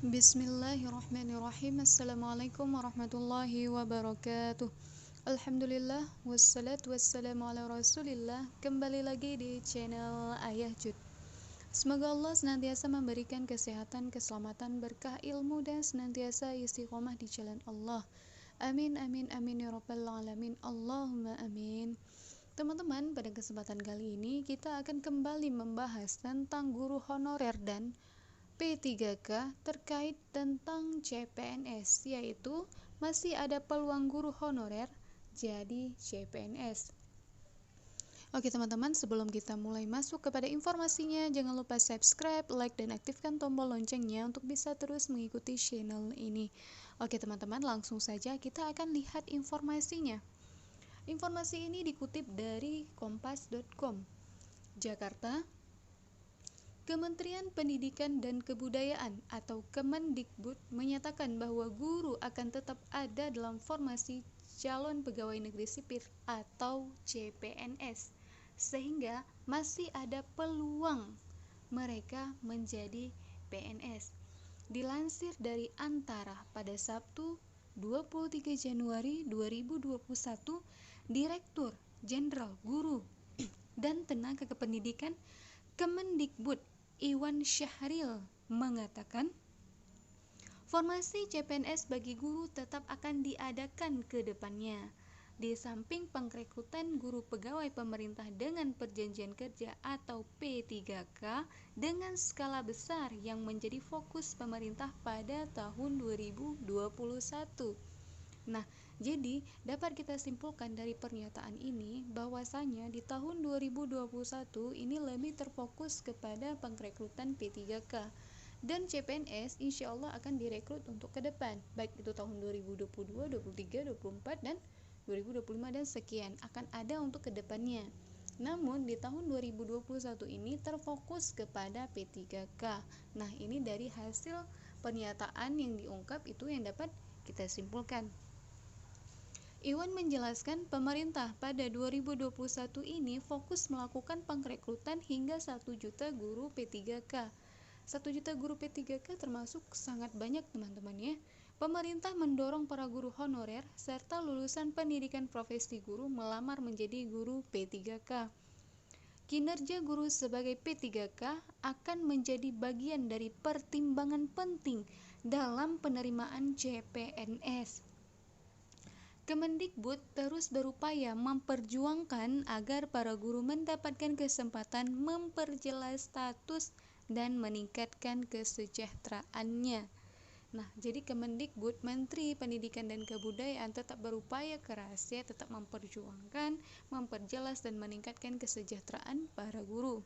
Bismillahirrahmanirrahim. Assalamualaikum warahmatullahi wabarakatuh. Alhamdulillah, wassalatu wassalamu ala rasulillah. Kembali lagi di channel Ayah Jud. Semoga Allah senantiasa memberikan kesehatan, keselamatan, berkah ilmu, dan senantiasa istiqomah di jalan Allah. Amin, amin, amin, ya rabbal alamin. Allahumma amin. Teman-teman, pada kesempatan kali ini kita akan kembali membahas tentang guru honorer dan P3K terkait tentang CPNS, yaitu masih ada peluang guru honorer jadi CPNS. Oke teman-teman, sebelum kita mulai masuk kepada informasinya, jangan lupa subscribe, like, dan aktifkan tombol loncengnya untuk bisa terus mengikuti channel ini. Oke teman-teman, langsung saja kita akan lihat informasinya. Informasi ini dikutip dari kompas.com. Jakarta, Kementerian Pendidikan dan Kebudayaan atau Kemendikbud menyatakan bahwa guru akan tetap ada dalam formasi calon pegawai negeri sipil atau CPNS, sehingga masih ada peluang mereka menjadi PNS. Dilansir dari Antara pada Sabtu 23 Januari 2021, Direktur Jenderal Guru dan Tenaga Kependidikan Kemendikbud Iwan Syahril mengatakan, formasi CPNS bagi guru tetap akan diadakan ke depannya. Di samping pengrekrutan guru pegawai pemerintah dengan perjanjian kerja atau P3K dengan skala besar yang menjadi fokus pemerintah pada tahun 2021. Nah, jadi dapat kita simpulkan dari pernyataan ini bahwasanya di tahun 2021 ini lebih terfokus kepada pengrekrutan P3K dan CPNS insya Allah akan direkrut untuk ke depan, baik itu tahun 2022, 2023, 2024 dan 2025 dan sekian akan ada untuk ke depannya. Namun di tahun 2021 ini terfokus kepada P3K. Nah, ini dari hasil pernyataan yang diungkap itu yang dapat kita simpulkan. Iwan menjelaskan pemerintah pada 2021 ini fokus melakukan pengrekrutan hingga 1 juta guru P3K. 1 juta guru P3K termasuk sangat banyak teman-teman ya. Pemerintah mendorong para guru honorer serta lulusan pendidikan profesi guru melamar menjadi guru P3K. Kinerja guru sebagai P3K akan menjadi bagian dari pertimbangan penting dalam penerimaan CPNS. Kemendikbud terus berupaya memperjuangkan agar para guru mendapatkan kesempatan memperjelas status dan meningkatkan kesejahteraannya. Nah, jadi Kemendikbud, Menteri Pendidikan dan Kebudayaan tetap berupaya keras ya, tetap memperjuangkan, memperjelas dan meningkatkan kesejahteraan para guru.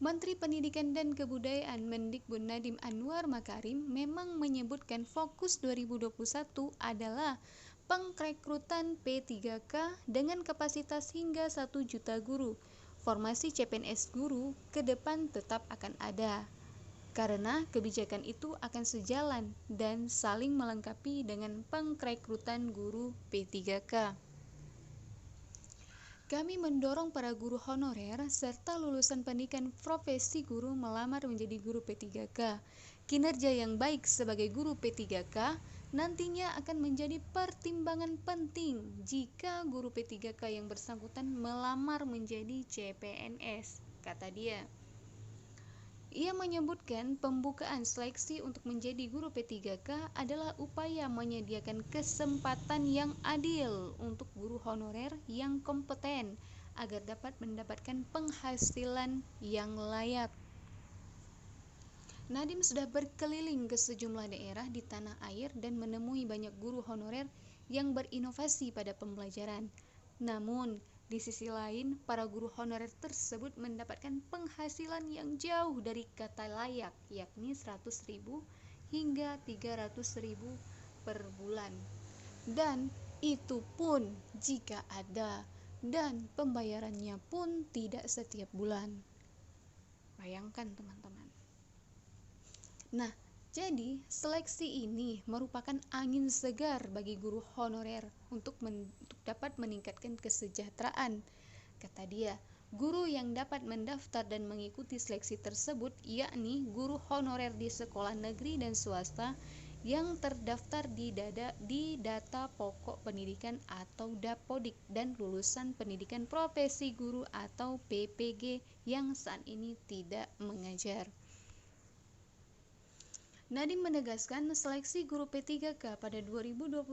Menteri Pendidikan dan Kebudayaan Mendikbud Nadiem Anwar Makarim memang menyebutkan fokus 2021 adalah pengrekrutan P3K dengan kapasitas hingga 1 juta guru. Formasi CPNS guru ke depan tetap akan ada, karena kebijakan itu akan sejalan dan saling melengkapi dengan pengrekrutan guru P3K. Kami mendorong para guru honorer serta lulusan pendidikan profesi guru melamar menjadi guru P3K. Kinerja yang baik sebagai guru P3K nantinya akan menjadi pertimbangan penting jika guru P3K yang bersangkutan melamar menjadi CPNS, kata dia. Ia menyebutkan pembukaan seleksi untuk menjadi guru P3K adalah upaya menyediakan kesempatan yang adil untuk guru honorer yang kompeten agar dapat mendapatkan penghasilan yang layak. Nadiem sudah berkeliling ke sejumlah daerah di tanah air dan menemui banyak guru honorer yang berinovasi pada pembelajaran. Namun, di sisi lain, para guru honorer tersebut mendapatkan penghasilan yang jauh dari kata layak, yakni 100.000 hingga 300.000 per bulan. Dan itu pun jika ada, dan pembayarannya pun tidak setiap bulan. Bayangkan teman-teman. Nah, jadi seleksi ini merupakan angin segar bagi guru honorer untuk dapat meningkatkan kesejahteraan. Kata dia, Guru yang dapat mendaftar dan mengikuti seleksi tersebut yakni guru honorer di sekolah negeri dan swasta yang terdaftar di data pokok pendidikan atau Dapodik dan lulusan pendidikan profesi guru atau PPG yang saat ini tidak mengajar. Nadiem menegaskan seleksi guru P3K pada 2021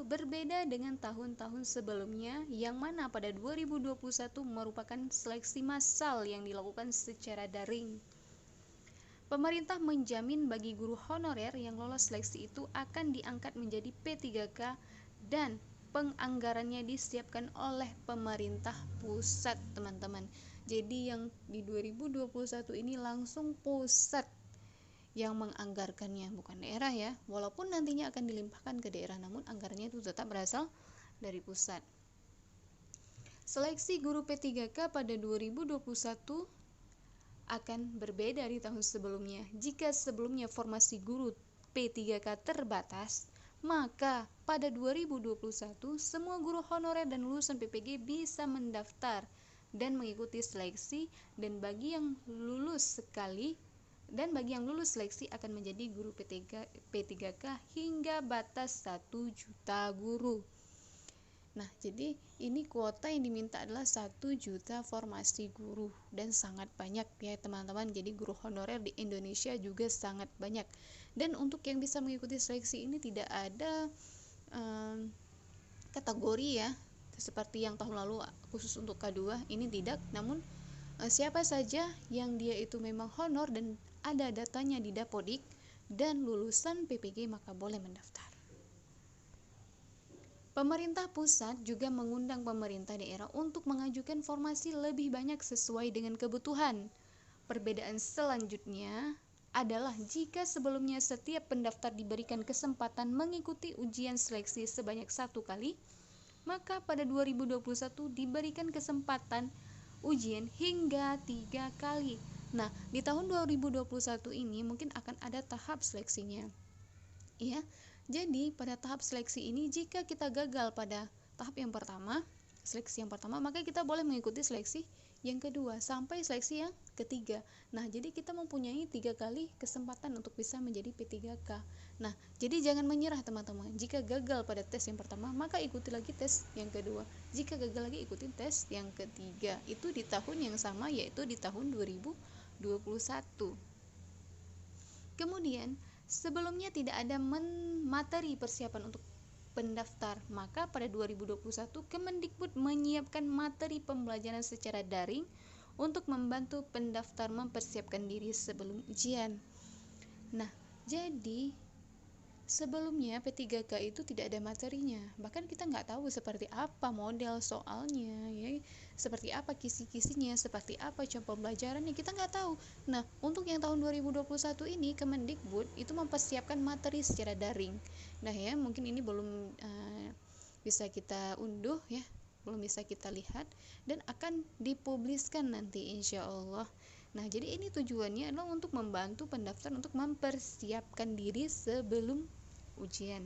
berbeda dengan tahun-tahun sebelumnya yang mana pada 2021 merupakan seleksi massal yang dilakukan secara daring. Pemerintah menjamin bagi guru honorer yang lolos seleksi itu akan diangkat menjadi P3K dan penganggarannya disiapkan oleh pemerintah pusat, teman-teman. Jadi yang di 2021 ini langsung pusat yang menganggarkannya, bukan daerah ya. Walaupun nantinya akan dilimpahkan ke daerah, namun anggarannya itu tetap berasal dari pusat. Seleksi guru P3K pada 2021 akan berbeda dari tahun sebelumnya. Jika sebelumnya formasi guru P3K terbatas, maka pada 2021 semua guru honorer dan lulusan PPG bisa mendaftar dan mengikuti seleksi, dan bagi yang lulus seleksi akan menjadi guru P3K hingga batas 1 juta guru. Nah, jadi ini kuota yang diminta adalah 1 juta formasi guru dan sangat banyak ya teman-teman. Jadi guru honorer di Indonesia juga sangat banyak. Dan untuk yang bisa mengikuti seleksi ini tidak ada kategori ya, seperti yang tahun lalu khusus untuk K2, ini tidak. Namun siapa saja yang dia itu memang honor dan ada datanya di Dapodik dan lulusan PPG maka boleh mendaftar. Pemerintah pusat juga mengundang pemerintah daerah untuk mengajukan formasi lebih banyak sesuai dengan kebutuhan. Perbedaan selanjutnya adalah jika sebelumnya setiap pendaftar diberikan kesempatan mengikuti ujian seleksi sebanyak 1 kali, maka pada 2021 diberikan kesempatan ujian hingga 3 kali. Nah, di tahun 2021 ini mungkin akan ada tahap seleksinya. Ya, jadi pada tahap seleksi ini jika kita gagal pada tahap yang pertama, seleksi yang pertama, maka kita boleh mengikuti seleksi yang kedua sampai seleksi yang ketiga. Nah, jadi kita mempunyai 3 kali kesempatan untuk bisa menjadi P3K. Nah, jadi jangan menyerah teman-teman. Jika gagal pada tes yang pertama, maka ikuti lagi tes yang kedua. Jika gagal lagi, ikuti tes yang ketiga. Itu di tahun yang sama, yaitu di tahun 2021. Kemudian sebelumnya tidak ada materi persiapan untuk pendaftar, maka pada 2021 Kemendikbud menyiapkan materi pembelajaran secara daring untuk membantu pendaftar mempersiapkan diri sebelum ujian. Nah, jadi sebelumnya P3K itu tidak ada materinya, bahkan kita nggak tahu seperti apa model soalnya, ya, seperti apa kisi-kisinya, seperti apa contoh pembelajarannya, kita nggak tahu. Nah, untuk yang tahun 2021 ini Kemendikbud itu mempersiapkan materi secara daring. Nah ya, mungkin ini belum bisa kita unduh ya, belum bisa kita lihat dan akan dipubliskan nanti insya Allah. Nah, jadi ini tujuannya adalah untuk membantu pendaftar untuk mempersiapkan diri sebelum ujian.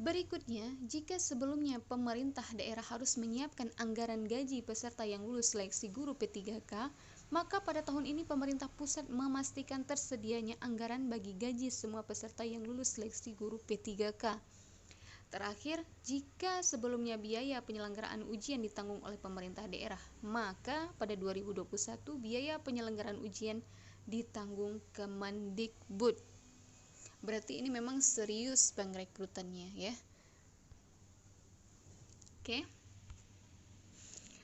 Berikutnya, jika sebelumnya pemerintah daerah harus menyiapkan anggaran gaji peserta yang lulus seleksi guru P3K, maka pada tahun ini pemerintah pusat memastikan tersedianya anggaran bagi gaji semua peserta yang lulus seleksi guru P3K. Terakhir, jika sebelumnya biaya penyelenggaraan ujian ditanggung oleh pemerintah daerah, maka pada 2021 biaya penyelenggaraan ujian ditanggung Kemendikbud. Berarti ini memang serius pengrekrutannya ya. Oke.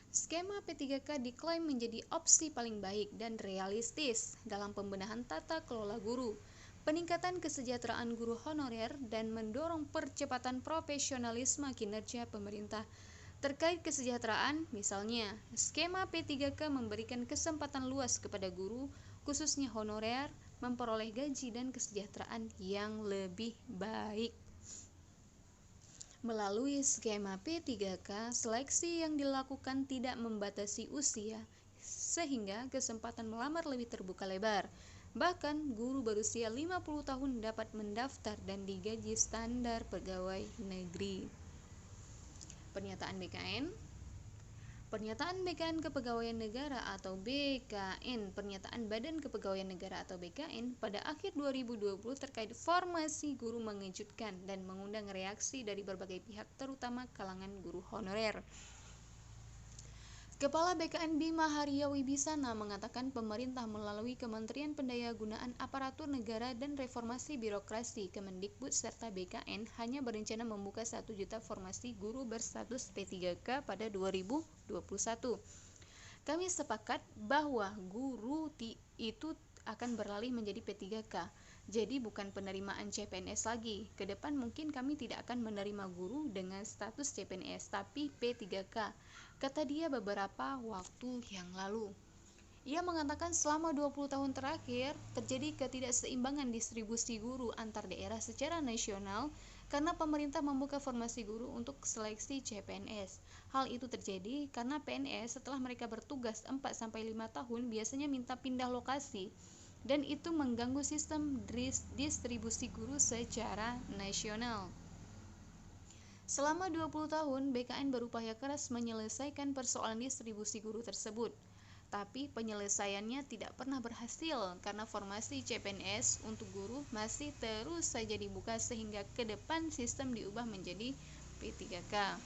Skema P3K diklaim menjadi opsi paling baik dan realistis dalam pembenahan tata kelola guru, peningkatan kesejahteraan guru honorer, dan mendorong percepatan profesionalisme kinerja pemerintah. Terkait kesejahteraan, misalnya, skema P3K memberikan kesempatan luas kepada guru, khususnya honorer, memperoleh gaji dan kesejahteraan yang lebih baik. Melalui skema P3K, seleksi yang dilakukan tidak membatasi usia, sehingga kesempatan melamar lebih terbuka lebar. Bahkan, guru berusia 50 tahun dapat mendaftar dan digaji standar pegawai negeri. Pernyataan BKN, Pernyataan BKN Kepegawaian Negara atau BKN, Pernyataan Badan Kepegawaian Negara atau BKN pada akhir 2020 terkait formasi guru mengejutkan dan mengundang reaksi dari berbagai pihak terutama kalangan guru honorer. Kepala BKN Bima Haria Wibisana mengatakan pemerintah melalui Kementerian Pendayagunaan Aparatur Negara dan Reformasi Birokrasi Kemendikbud serta BKN hanya berencana membuka 1 juta formasi guru berstatus P3K pada 2021. Kami sepakat bahwa guru itu akan beralih menjadi P3K. Jadi bukan penerimaan CPNS lagi. Ke depan mungkin kami tidak akan menerima guru dengan status CPNS tapi P3K, kata dia beberapa waktu yang lalu. Ia mengatakan selama 20 tahun terakhir terjadi ketidakseimbangan distribusi guru antar daerah secara nasional karena pemerintah membuka formasi guru untuk seleksi CPNS. Hal itu terjadi karena PNS setelah mereka bertugas 4-5 tahun biasanya minta pindah lokasi, dan itu mengganggu sistem distribusi guru secara nasional. Selama 20 tahun, BKN berupaya keras menyelesaikan persoalan distribusi guru tersebut. Tapi penyelesaiannya tidak pernah berhasil karena formasi CPNS untuk guru masih terus saja dibuka sehingga ke depan sistem diubah menjadi P3K.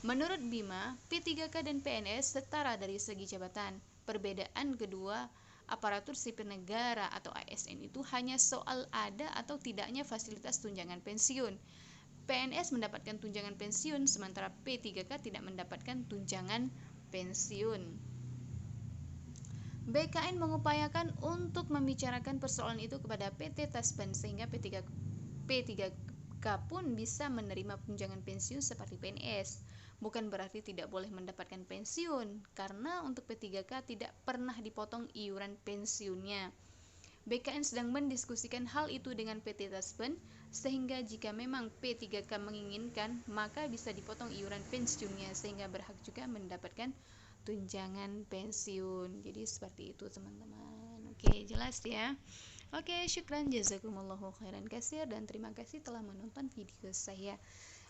Menurut Bima, P3K dan PNS setara dari segi jabatan. Perbedaan kedua aparatur sipil negara atau ASN itu hanya soal ada atau tidaknya fasilitas tunjangan pensiun. PNS mendapatkan tunjangan pensiun sementara P3K tidak mendapatkan tunjangan pensiun. BKN mengupayakan untuk membicarakan persoalan itu kepada PT Taspen sehingga P3K pun bisa menerima tunjangan pensiun seperti PNS. Bukan berarti tidak boleh mendapatkan pensiun, karena untuk P3K tidak pernah dipotong iuran pensiunnya. BKN sedang mendiskusikan hal itu dengan PT Taspen, sehingga jika memang P3K menginginkan, maka bisa dipotong iuran pensiunnya, sehingga berhak juga mendapatkan tunjangan pensiun. Jadi seperti itu teman-teman. Oke, jelas ya. Oke, syukran jazakumullahu khairan katsir dan terima kasih telah menonton video saya.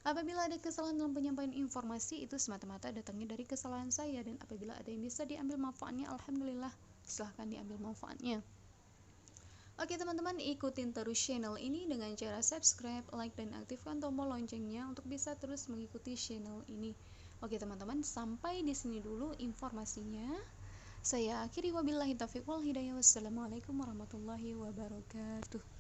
Apabila ada kesalahan dalam penyampaian informasi, itu semata-mata datangnya dari kesalahan saya, dan apabila ada yang bisa diambil manfaatnya, alhamdulillah, silahkan diambil manfaatnya. Oke teman-teman, ikutin terus channel ini dengan cara subscribe, like, dan aktifkan tombol loncengnya untuk bisa terus mengikuti channel ini. Oke teman-teman, sampai di sini dulu informasinya. Saya akhiri, wabillahi taufiq wal hidayah. Wassalamualaikum warahmatullahi wabarakatuh.